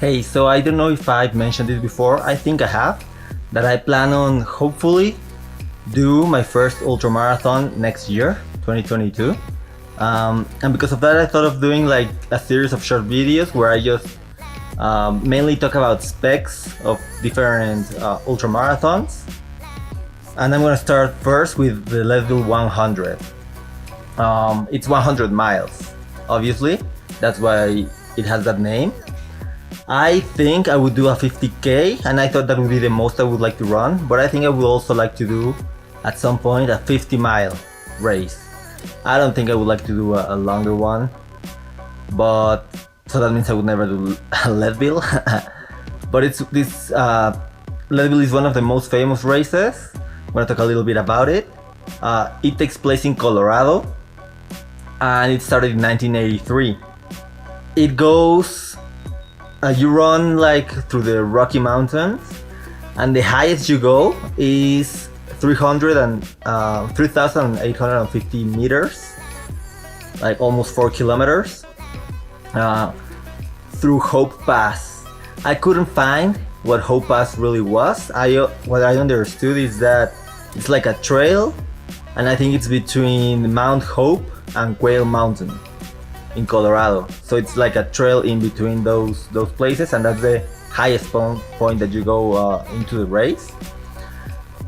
Hey, so I don't know if I've mentioned it before, I think I have, that I plan on hopefully do my first ultramarathon next year, 2022. And because of that, I thought of doing like a series of short videos where I just mainly talk about specs of different ultramarathons. And I'm gonna start first with the Leadville 100. It's 100 miles, obviously, that's why it has that name. I think I would do a 50k, and I thought that would be the most I would like to run, but I think I would also like to do at some point a 50-mile race. I don't think I would like to do a longer one, but so that means I would never do Leadville. But Leadville is one of the most famous races. I'm gonna talk a little bit about it. It takes place in Colorado, and it started in 1983. It goes you run like through the Rocky Mountains, and the highest you go is 3,850 meters, like almost 4 kilometers, through Hope Pass. I couldn't find what Hope Pass really was. What I understood is that it's like a trail, and I think it's between Mount Hope and Quail Mountain in Colorado. So it's like a trail in between those places, and that's the highest point that you go into the race.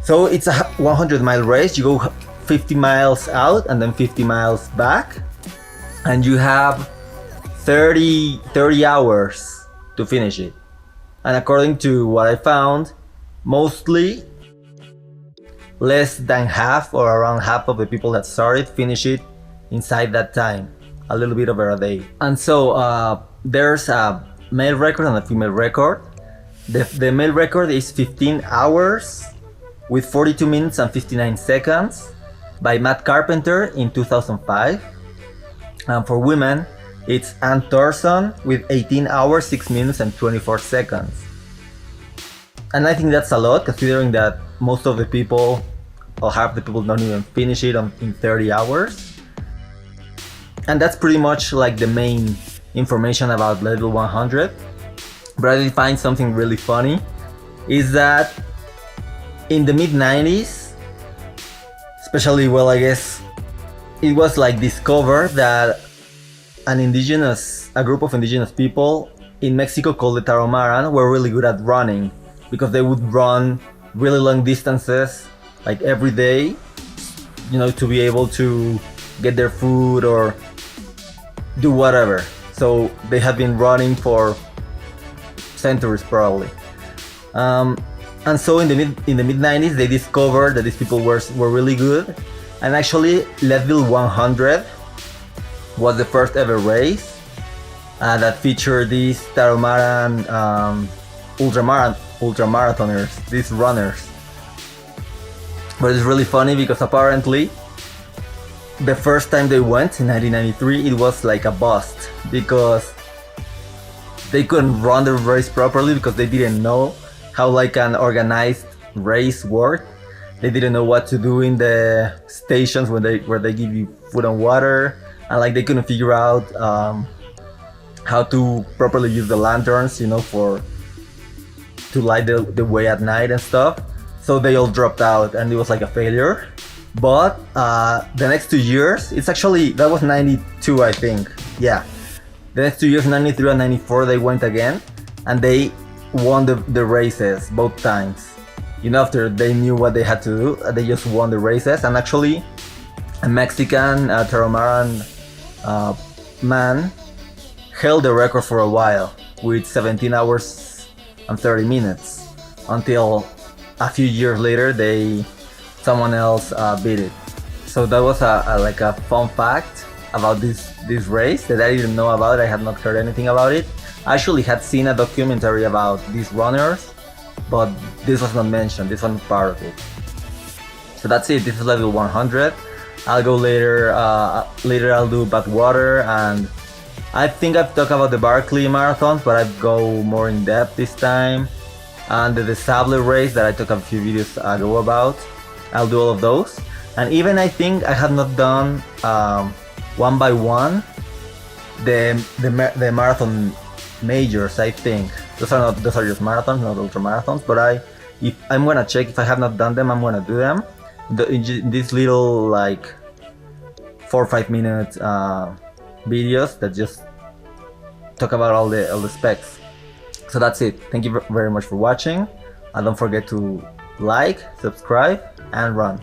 So it's a 100-mile race. You go 50 miles out and then 50 miles back, and you have 30 hours to finish it. And according to what I found, mostly less than half or around half of the people that started finish it inside that time, a little bit over a day. And so there's a male record and a female record. The male record is 15 hours with 42 minutes and 59 seconds by Matt Carpenter in 2005. And for women, it's Ann Thorson with 18 hours, 6 minutes and 24 seconds. And I think that's a lot, considering that most of the people, or half the people, don't even finish it in 30 hours. And that's pretty much like the main information about Leadville 100. But I did find something really funny, is that in the mid-90s, especially, well, I guess it was like discovered that a group of indigenous people in Mexico called the Tarahumara were really good at running, because they would run really long distances, like every day, to be able to get their food or do whatever. So they have been running for centuries probably. And so in the mid-90s, they discovered that these people were really good. And actually, Leadville 100 was the first ever race that featured these Tarahumaran ultramarathoners, these runners. But it's really funny because apparently the first time they went in 1993, it was like a bust, because they couldn't run the race properly, because they didn't know how like an organized race worked. They didn't know what to do in the stations where they give you food and water, and like they couldn't figure out how to properly use the lanterns, to light the way at night and stuff. So they all dropped out, and it was like a failure. But the next 2 years, that was 92, I think. Yeah. The next 2 years, 93 and 94, they went again, and they won the races both times. After they knew what they had to do, they just won the races. And actually, a Mexican Tarahumaran man held the record for a while with 17 hours and 30 minutes, until a few years later someone else beat it. So that was a fun fact about this race that I didn't know about. I had not heard anything about it. I actually had seen a documentary about these runners, but this was not mentioned. This wasn't part of it. So that's it. This is Leadville 100. I'll go later. Later I'll do Badwater, and I think I've talked about the Barkley marathons, but I'll go more in depth this time. And the Sable race that I took a few videos ago about, I'll do all of those. And even I think I have not done one by one the marathon majors, I think. those are just marathons, not ultra marathons. But if I'm gonna check, if I have not done them, I'm gonna do them. In these little like 4 or 5 minute videos that just talk about all the specs. So that's it. Thank you very much for watching, and don't forget to like, subscribe, and run.